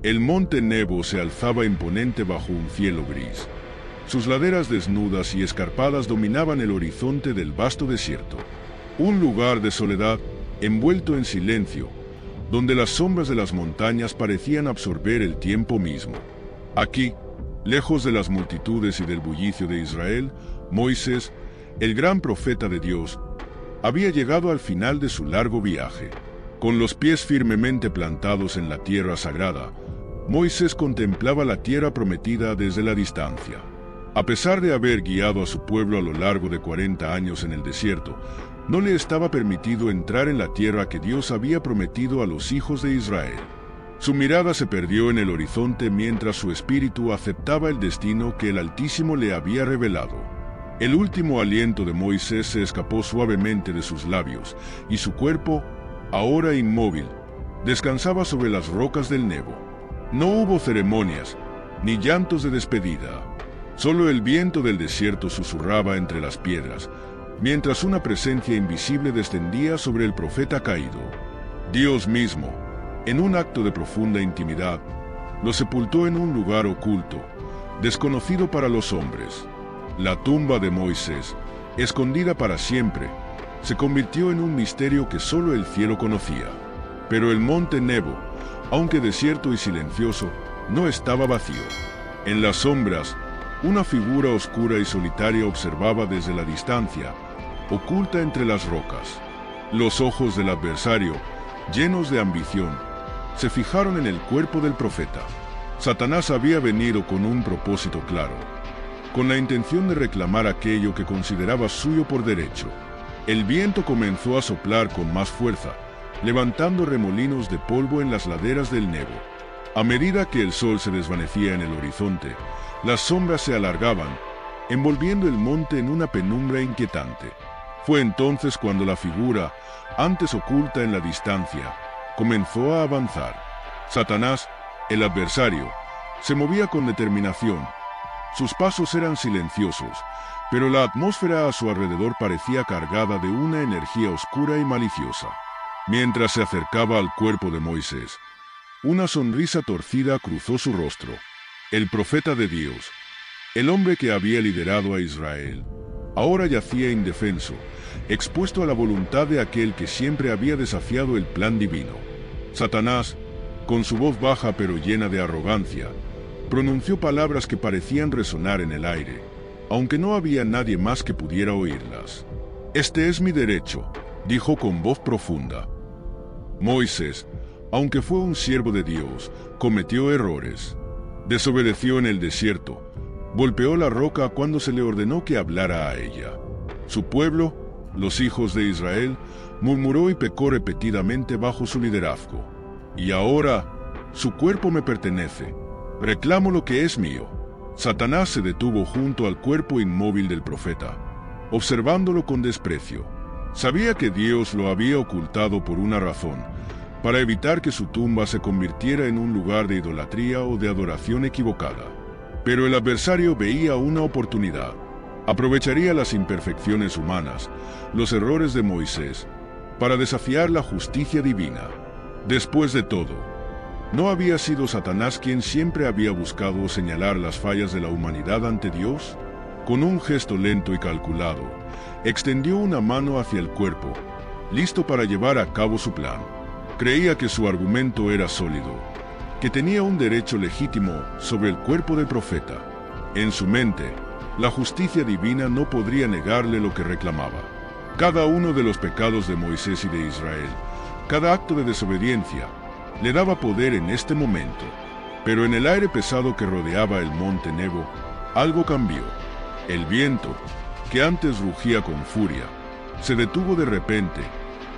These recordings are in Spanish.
El monte Nebo se alzaba imponente bajo un cielo gris. Sus laderas desnudas y escarpadas dominaban el horizonte del vasto desierto. Un lugar de soledad, envuelto en silencio, donde las sombras de las montañas parecían absorber el tiempo mismo. Aquí, lejos de las multitudes y del bullicio de Israel, Moisés, el gran profeta de Dios, había llegado al final de su largo viaje. Con los pies firmemente plantados en la tierra sagrada, Moisés contemplaba la tierra prometida desde la distancia. A pesar de haber guiado a su pueblo a lo largo de 40 años en el desierto, no le estaba permitido entrar en la tierra que Dios había prometido a los hijos de Israel. Su mirada se perdió en el horizonte mientras su espíritu aceptaba el destino que el Altísimo le había revelado. El último aliento de Moisés se escapó suavemente de sus labios, y su cuerpo, ahora inmóvil, descansaba sobre las rocas del Nebo. No hubo ceremonias, ni llantos de despedida. Solo el viento del desierto susurraba entre las piedras, mientras una presencia invisible descendía sobre el profeta caído. Dios mismo, en un acto de profunda intimidad, lo sepultó en un lugar oculto, desconocido para los hombres. La tumba de Moisés, escondida para siempre, se convirtió en un misterio que solo el cielo conocía. Pero el monte Nebo, aunque desierto y silencioso, no estaba vacío. En las sombras, una figura oscura y solitaria observaba desde la distancia, oculta entre las rocas. Los ojos del adversario, llenos de ambición, se fijaron en el cuerpo del profeta. Satanás había venido con un propósito claro, con la intención de reclamar aquello que consideraba suyo por derecho. El viento comenzó a soplar con más fuerza, levantando remolinos de polvo en las laderas del Nebo. A medida que el sol se desvanecía en el horizonte, las sombras se alargaban, envolviendo el monte en una penumbra inquietante. Fue entonces cuando la figura, antes oculta en la distancia, comenzó a avanzar. Satanás, el adversario, se movía con determinación. Sus pasos eran silenciosos, pero la atmósfera a su alrededor parecía cargada de una energía oscura y maliciosa. Mientras se acercaba al cuerpo de Moisés, una sonrisa torcida cruzó su rostro. El profeta de Dios, el hombre que había liderado a Israel, ahora yacía indefenso, expuesto a la voluntad de aquel que siempre había desafiado el plan divino. Satanás, con su voz baja pero llena de arrogancia, pronunció palabras que parecían resonar en el aire, aunque no había nadie más que pudiera oírlas. «Este es mi derecho», dijo con voz profunda. Moisés, aunque fue un siervo de Dios, cometió errores. Desobedeció en el desierto, golpeó la roca cuando se le ordenó que hablara a ella. Su pueblo, los hijos de Israel, murmuró y pecó repetidamente bajo su liderazgo. Y ahora, su cuerpo me pertenece. Reclamo lo que es mío. Satanás se detuvo junto al cuerpo inmóvil del profeta, observándolo con desprecio. Sabía que Dios lo había ocultado por una razón, para evitar que su tumba se convirtiera en un lugar de idolatría o de adoración equivocada. Pero el adversario veía una oportunidad. Aprovecharía las imperfecciones humanas, los errores de Moisés, para desafiar la justicia divina. Después de todo, ¿no había sido Satanás quien siempre había buscado señalar las fallas de la humanidad ante Dios? Con un gesto lento y calculado, extendió una mano hacia el cuerpo, listo para llevar a cabo su plan. Creía que su argumento era sólido, que tenía un derecho legítimo sobre el cuerpo del profeta. En su mente, la justicia divina no podría negarle lo que reclamaba. Cada uno de los pecados de Moisés y de Israel, cada acto de desobediencia, le daba poder en este momento. Pero en el aire pesado que rodeaba el monte Nebo, algo cambió. El viento, que antes rugía con furia, se detuvo de repente,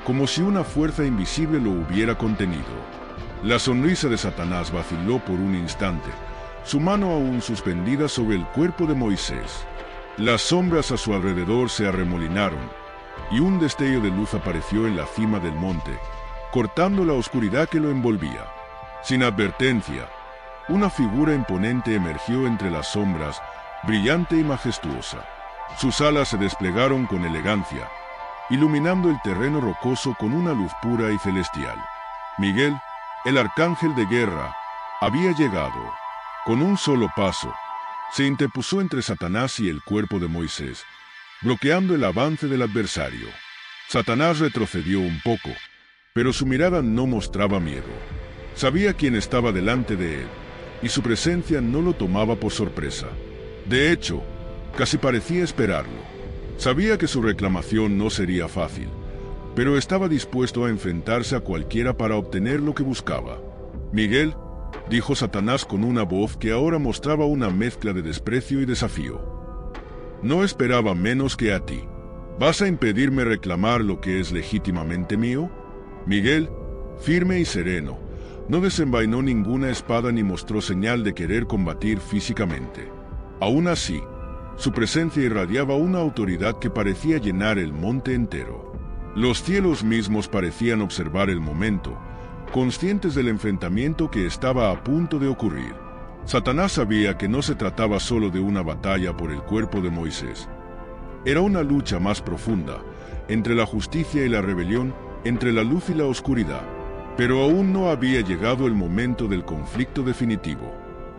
como si una fuerza invisible lo hubiera contenido. La sonrisa de Satanás vaciló por un instante, su mano aún suspendida sobre el cuerpo de Moisés. Las sombras a su alrededor se arremolinaron, y un destello de luz apareció en la cima del monte, cortando la oscuridad que lo envolvía. Sin advertencia, una figura imponente emergió entre las sombras, brillante y majestuosa. Sus alas se desplegaron con elegancia, iluminando el terreno rocoso con una luz pura y celestial. Miguel, el arcángel de guerra, había llegado. Con un solo paso, se interpuso entre Satanás y el cuerpo de Moisés, bloqueando el avance del adversario. Satanás retrocedió un poco, pero su mirada no mostraba miedo. Sabía quién estaba delante de él, y su presencia no lo tomaba por sorpresa. De hecho, casi parecía esperarlo. Sabía que su reclamación no sería fácil, pero estaba dispuesto a enfrentarse a cualquiera para obtener lo que buscaba. «Miguel», dijo Satanás con una voz que ahora mostraba una mezcla de desprecio y desafío. «No esperaba menos que a ti. ¿Vas a impedirme reclamar lo que es legítimamente mío?» Miguel, firme y sereno, no desenvainó ninguna espada ni mostró señal de querer combatir físicamente. Aún así, su presencia irradiaba una autoridad que parecía llenar el monte entero. Los cielos mismos parecían observar el momento, conscientes del enfrentamiento que estaba a punto de ocurrir. Satanás sabía que no se trataba solo de una batalla por el cuerpo de Moisés. Era una lucha más profunda, entre la justicia y la rebelión, entre la luz y la oscuridad. Pero aún no había llegado el momento del conflicto definitivo.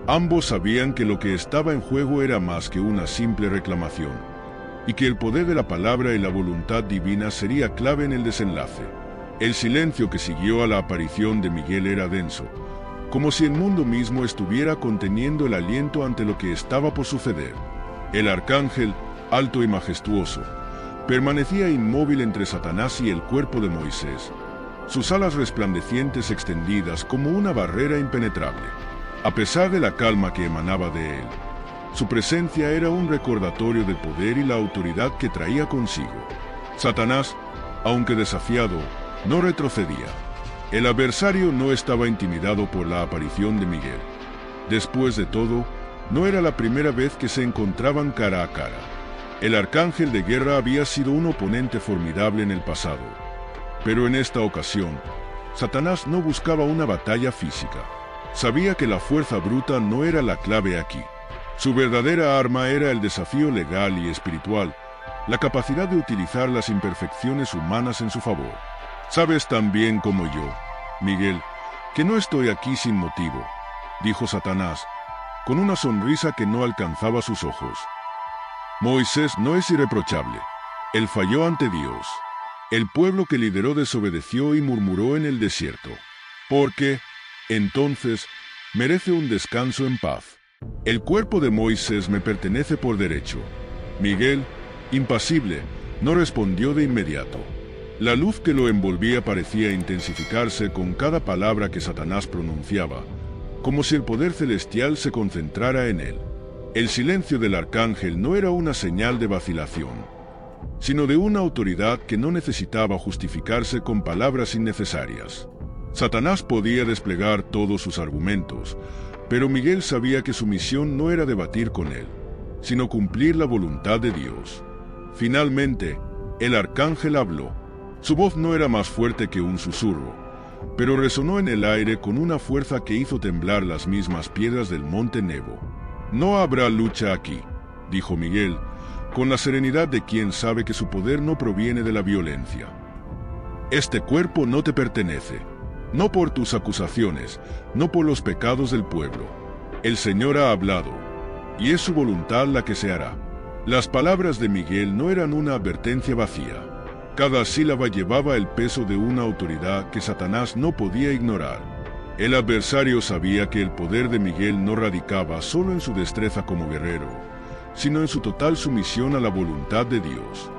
Ambos sabían que lo que estaba en juego era más que una simple reclamación, y que el poder de la palabra y la voluntad divina sería clave en el desenlace. El silencio que siguió a la aparición de Miguel era denso, como si el mundo mismo estuviera conteniendo el aliento ante lo que estaba por suceder. El arcángel, alto y majestuoso, permanecía inmóvil entre Satanás y el cuerpo de Moisés, sus alas resplandecientes extendidas como una barrera impenetrable. A pesar de la calma que emanaba de él, su presencia era un recordatorio del poder y la autoridad que traía consigo. Satanás, aunque desafiado, no retrocedía. El adversario no estaba intimidado por la aparición de Miguel. Después de todo, no era la primera vez que se encontraban cara a cara. El arcángel de guerra había sido un oponente formidable en el pasado. Pero en esta ocasión, Satanás no buscaba una batalla física. Sabía que la fuerza bruta no era la clave aquí. Su verdadera arma era el desafío legal y espiritual, la capacidad de utilizar las imperfecciones humanas en su favor. «Sabes tan bien como yo, Miguel, que no estoy aquí sin motivo», dijo Satanás, con una sonrisa que no alcanzaba sus ojos. Moisés no es irreprochable. Él falló ante Dios. El pueblo que lideró desobedeció y murmuró en el desierto. Porque, entonces, merece un descanso en paz. El cuerpo de Moisés me pertenece por derecho. Miguel, impasible, no respondió de inmediato. La luz que lo envolvía parecía intensificarse con cada palabra que Satanás pronunciaba, como si el poder celestial se concentrara en él. El silencio del arcángel no era una señal de vacilación, sino de una autoridad que no necesitaba justificarse con palabras innecesarias. Satanás podía desplegar todos sus argumentos, pero Miguel sabía que su misión no era debatir con él, sino cumplir la voluntad de Dios. Finalmente, el arcángel habló. Su voz no era más fuerte que un susurro, pero resonó en el aire con una fuerza que hizo temblar las mismas piedras del monte Nebo. «No habrá lucha aquí», dijo Miguel, con la serenidad de quien sabe que su poder no proviene de la violencia. «Este cuerpo no te pertenece, no por tus acusaciones, no por los pecados del pueblo. El Señor ha hablado, y es su voluntad la que se hará». Las palabras de Miguel no eran una advertencia vacía. Cada sílaba llevaba el peso de una autoridad que Satanás no podía ignorar. El adversario sabía que el poder de Miguel no radicaba solo en su destreza como guerrero, sino en su total sumisión a la voluntad de Dios.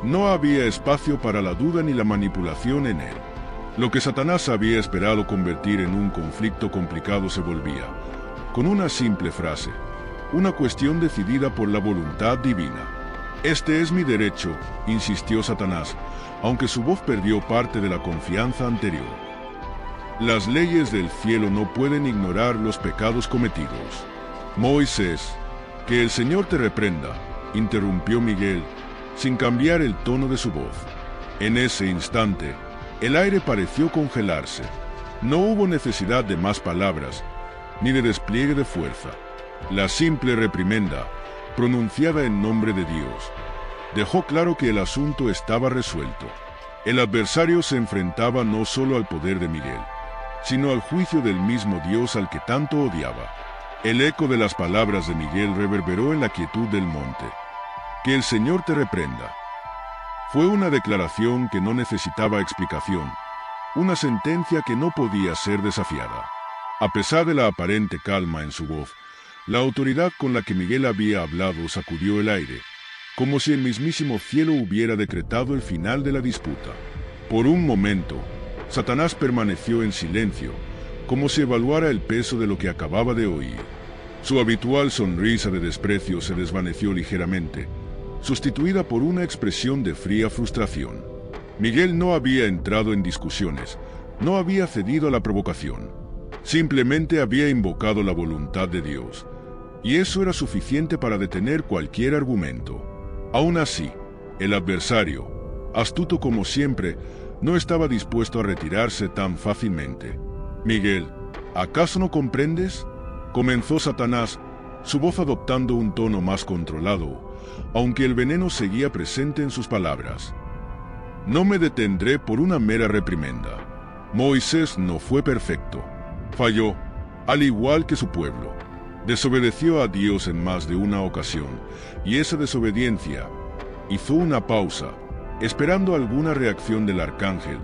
No había espacio para la duda ni la manipulación en él. Lo que Satanás había esperado convertir en un conflicto complicado se volvía, con una simple frase, una cuestión decidida por la voluntad divina. «Este es mi derecho», insistió Satanás, aunque su voz perdió parte de la confianza anterior. «Las leyes del cielo no pueden ignorar los pecados cometidos». «Moisés, que el Señor te reprenda», interrumpió Miguel, sin cambiar el tono de su voz. En ese instante, el aire pareció congelarse. No hubo necesidad de más palabras, ni de despliegue de fuerza. La simple reprimenda, pronunciada en nombre de Dios, dejó claro que el asunto estaba resuelto. El adversario se enfrentaba no solo al poder de Miguel, sino al juicio del mismo Dios al que tanto odiaba. El eco de las palabras de Miguel reverberó en la quietud del monte. «Que el Señor te reprenda». Fue una declaración que no necesitaba explicación, una sentencia que no podía ser desafiada. A pesar de la aparente calma en su voz, la autoridad con la que Miguel había hablado sacudió el aire, como si el mismísimo cielo hubiera decretado el final de la disputa. Por un momento, Satanás permaneció en silencio, como si evaluara el peso de lo que acababa de oír. Su habitual sonrisa de desprecio se desvaneció ligeramente, sustituida por una expresión de fría frustración. Miguel no había entrado en discusiones, no había cedido a la provocación. Simplemente había invocado la voluntad de Dios, y eso era suficiente para detener cualquier argumento. Aún así, el adversario, astuto como siempre, no estaba dispuesto a retirarse tan fácilmente. «Miguel, ¿acaso no comprendes?», comenzó Satanás, su voz adoptando un tono más controlado, aunque el veneno seguía presente en sus palabras. «No me detendré por una mera reprimenda. Moisés no fue perfecto. Falló, al igual que su pueblo. Desobedeció a Dios en más de una ocasión, y esa desobediencia...» Hizo una pausa, esperando alguna reacción del arcángel,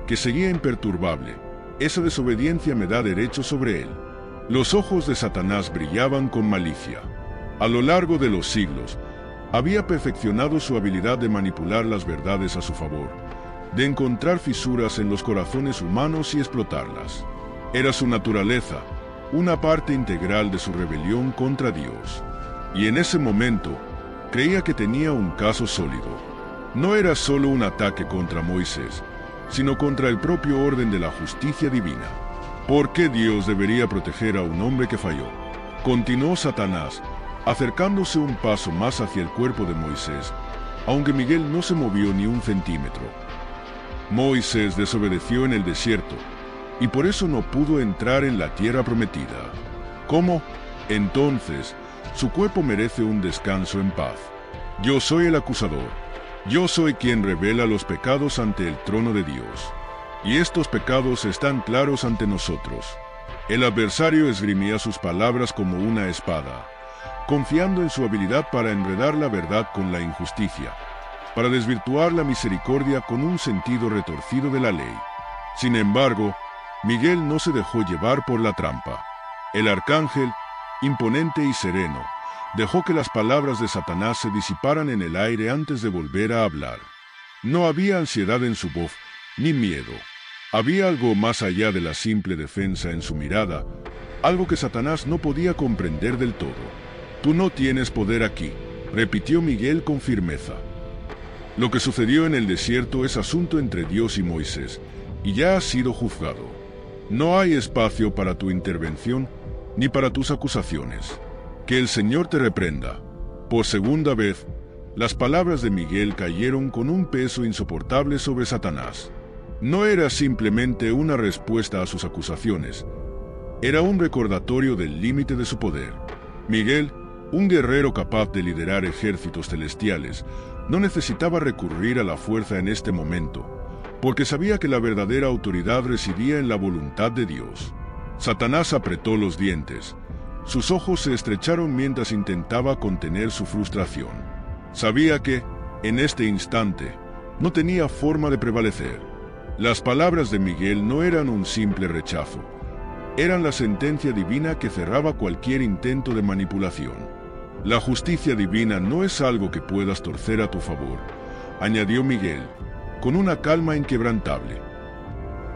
que seguía imperturbable. «Esa desobediencia me da derecho sobre él». Los ojos de Satanás brillaban con malicia. A lo largo de los siglos, había perfeccionado su habilidad de manipular las verdades a su favor, de encontrar fisuras en los corazones humanos y explotarlas. Era su naturaleza, una parte integral de su rebelión contra Dios. Y en ese momento, creía que tenía un caso sólido. No era solo un ataque contra Moisés, sino contra el propio orden de la justicia divina. ¿Por qué Dios debería proteger a un hombre que falló? Continuó Satanás, acercándose un paso más hacia el cuerpo de Moisés, aunque Miguel no se movió ni un centímetro. Moisés desobedeció en el desierto, y por eso no pudo entrar en la tierra prometida. ¿Cómo? Entonces, su cuerpo merece un descanso en paz. Yo soy el acusador. Yo soy quien revela los pecados ante el trono de Dios. Y estos pecados están claros ante nosotros. El adversario esgrimía sus palabras como una espada, confiando en su habilidad para enredar la verdad con la injusticia, para desvirtuar la misericordia con un sentido retorcido de la ley. Sin embargo, Miguel no se dejó llevar por la trampa. El arcángel, imponente y sereno, dejó que las palabras de Satanás se disiparan en el aire antes de volver a hablar. No había ansiedad en su voz, ni miedo. Había algo más allá de la simple defensa en su mirada, algo que Satanás no podía comprender del todo. «Tú no tienes poder aquí», repitió Miguel con firmeza. «Lo que sucedió en el desierto es asunto entre Dios y Moisés, y ya ha sido juzgado. No hay espacio para tu intervención, ni para tus acusaciones. Que el Señor te reprenda». Por segunda vez, las palabras de Miguel cayeron con un peso insoportable sobre Satanás. No era simplemente una respuesta a sus acusaciones, era un recordatorio del límite de su poder. Miguel, un guerrero capaz de liderar ejércitos celestiales, no necesitaba recurrir a la fuerza en este momento, porque sabía que la verdadera autoridad residía en la voluntad de Dios. Satanás apretó los dientes. Sus ojos se estrecharon mientras intentaba contener su frustración. Sabía que, en este instante, no tenía forma de prevalecer. Las palabras de Miguel no eran un simple rechazo. Eran la sentencia divina que cerraba cualquier intento de manipulación. La justicia divina no es algo que puedas torcer a tu favor, añadió Miguel, con una calma inquebrantable.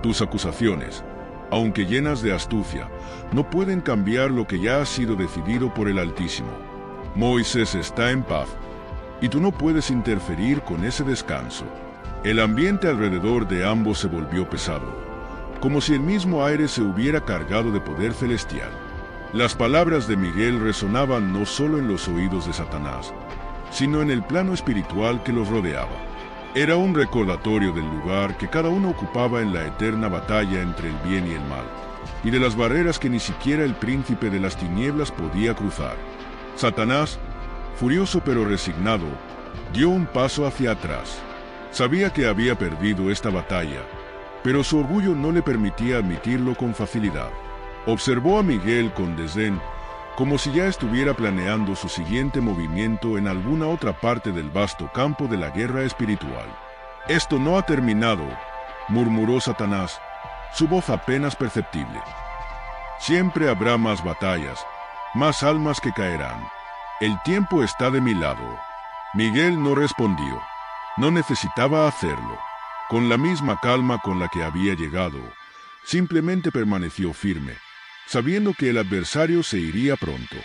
Tus acusaciones, aunque llenas de astucia, no pueden cambiar lo que ya ha sido decidido por el Altísimo. Moisés está en paz, y tú no puedes interferir con ese descanso. El ambiente alrededor de ambos se volvió pesado, como si el mismo aire se hubiera cargado de poder celestial. Las palabras de Miguel resonaban no solo en los oídos de Satanás, sino en el plano espiritual que los rodeaba. Era un recordatorio del lugar que cada uno ocupaba en la eterna batalla entre el bien y el mal, y de las barreras que ni siquiera el príncipe de las tinieblas podía cruzar. Satanás, furioso pero resignado, dio un paso hacia atrás. Sabía que había perdido esta batalla, pero su orgullo no le permitía admitirlo con facilidad. Observó a Miguel con desdén, como si ya estuviera planeando su siguiente movimiento en alguna otra parte del vasto campo de la guerra espiritual. «Esto no ha terminado», murmuró Satanás, su voz apenas perceptible. «Siempre habrá más batallas, más almas que caerán. El tiempo está de mi lado». Miguel no respondió. No necesitaba hacerlo. Con la misma calma con la que había llegado, simplemente permaneció firme, sabiendo que el adversario se iría pronto.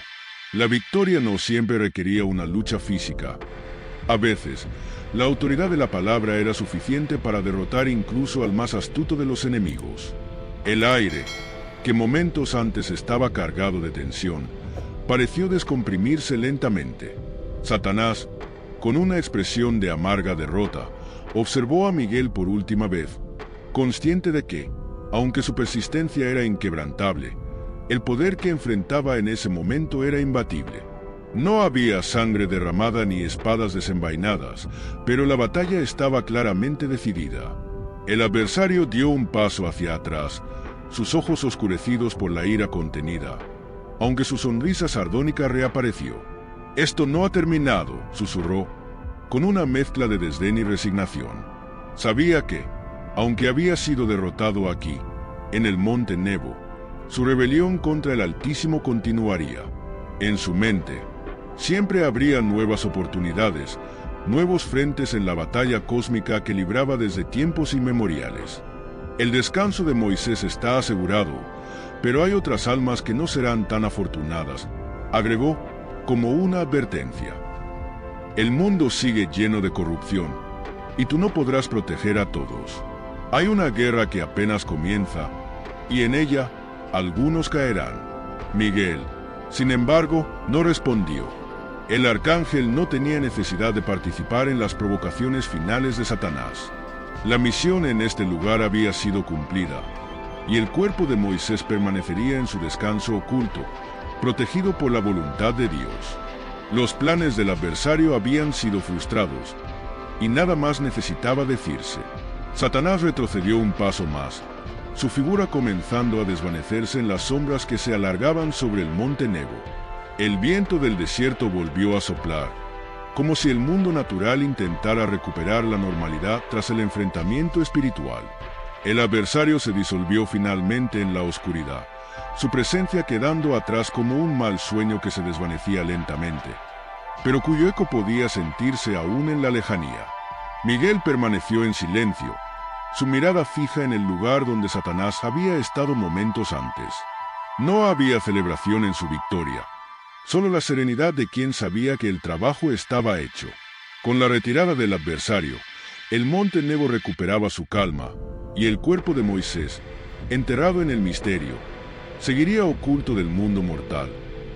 La victoria no siempre requería una lucha física. A veces, la autoridad de la palabra era suficiente para derrotar incluso al más astuto de los enemigos. El aire, que momentos antes estaba cargado de tensión, pareció descomprimirse lentamente. Satanás, con una expresión de amarga derrota, observó a Miguel por última vez, consciente de que, aunque su persistencia era inquebrantable, el poder que enfrentaba en ese momento era imbatible. No había sangre derramada ni espadas desenvainadas, pero la batalla estaba claramente decidida. El adversario dio un paso hacia atrás, sus ojos oscurecidos por la ira contenida, aunque su sonrisa sardónica reapareció. «Esto no ha terminado», susurró, con una mezcla de desdén y resignación. Sabía que, aunque había sido derrotado aquí, en el monte Nebo, su rebelión contra el Altísimo continuaría. En su mente, siempre habría nuevas oportunidades, nuevos frentes en la batalla cósmica que libraba desde tiempos inmemoriales. El descanso de Moisés está asegurado, pero hay otras almas que no serán tan afortunadas, agregó como una advertencia. El mundo sigue lleno de corrupción, y tú no podrás proteger a todos. Hay una guerra que apenas comienza, y en ella, algunos caerán. Miguel, sin embargo, no respondió. El arcángel no tenía necesidad de participar en las provocaciones finales de Satanás. La misión en este lugar había sido cumplida, y el cuerpo de Moisés permanecería en su descanso oculto, protegido por la voluntad de Dios. Los planes del adversario habían sido frustrados, y nada más necesitaba decirse. Satanás retrocedió un paso más, su figura comenzando a desvanecerse en las sombras que se alargaban sobre el monte Nebo. El viento del desierto volvió a soplar, como si el mundo natural intentara recuperar la normalidad tras el enfrentamiento espiritual. El adversario se disolvió finalmente en la oscuridad, su presencia quedando atrás como un mal sueño que se desvanecía lentamente, pero cuyo eco podía sentirse aún en la lejanía. Miguel permaneció en silencio, su mirada fija en el lugar donde Satanás había estado momentos antes. No había celebración en su victoria, solo la serenidad de quien sabía que el trabajo estaba hecho. Con la retirada del adversario, el monte Nebo recuperaba su calma, y el cuerpo de Moisés, enterrado en el misterio, seguiría oculto del mundo mortal,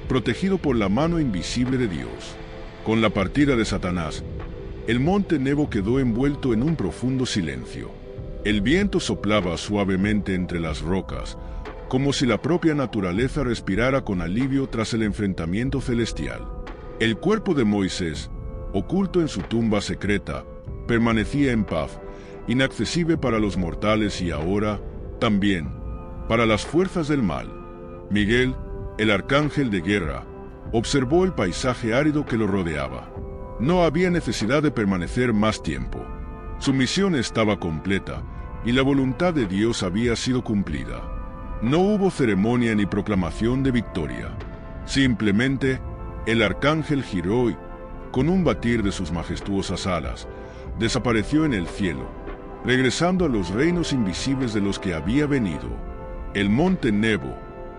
protegido por la mano invisible de Dios. Con la partida de Satanás, el monte Nebo quedó envuelto en un profundo silencio. El viento soplaba suavemente entre las rocas, como si la propia naturaleza respirara con alivio tras el enfrentamiento celestial. El cuerpo de Moisés, oculto en su tumba secreta, permanecía en paz, inaccesible para los mortales y ahora, también, para las fuerzas del mal. Miguel, el arcángel de guerra, observó el paisaje árido que lo rodeaba. No había necesidad de permanecer más tiempo. Su misión estaba completa, y la voluntad de Dios había sido cumplida. No hubo ceremonia ni proclamación de victoria. Simplemente, el arcángel giró y, con un batir de sus majestuosas alas, desapareció en el cielo, regresando a los reinos invisibles de los que había venido. El monte Nebo,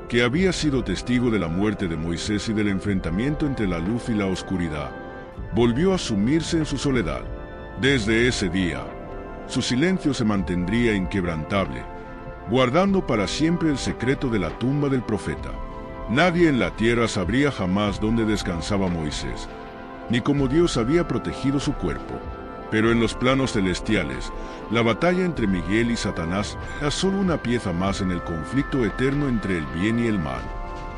que había sido testigo de la muerte de Moisés y del enfrentamiento entre la luz y la oscuridad, volvió a sumirse en su soledad. Desde ese día, su silencio se mantendría inquebrantable, guardando para siempre el secreto de la tumba del profeta. Nadie en la tierra sabría jamás dónde descansaba Moisés, ni cómo Dios había protegido su cuerpo. Pero en los planos celestiales, la batalla entre Miguel y Satanás era solo una pieza más en el conflicto eterno entre el bien y el mal.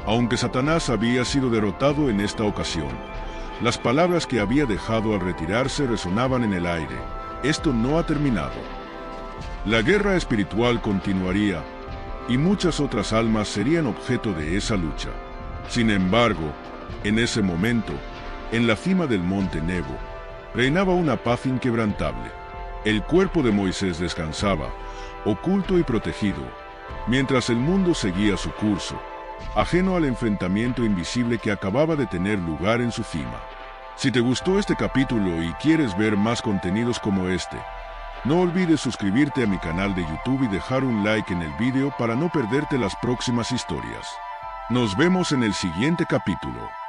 Aunque Satanás había sido derrotado en esta ocasión, las palabras que había dejado al retirarse resonaban en el aire. Esto no ha terminado. La guerra espiritual continuaría, y muchas otras almas serían objeto de esa lucha. Sin embargo, en ese momento, en la cima del monte Nebo, reinaba una paz inquebrantable. El cuerpo de Moisés descansaba, oculto y protegido, mientras el mundo seguía su curso, ajeno al enfrentamiento invisible que acababa de tener lugar en su cima. Si te gustó este capítulo y quieres ver más contenidos como este, no olvides suscribirte a mi canal de YouTube y dejar un like en el video para no perderte las próximas historias. Nos vemos en el siguiente capítulo.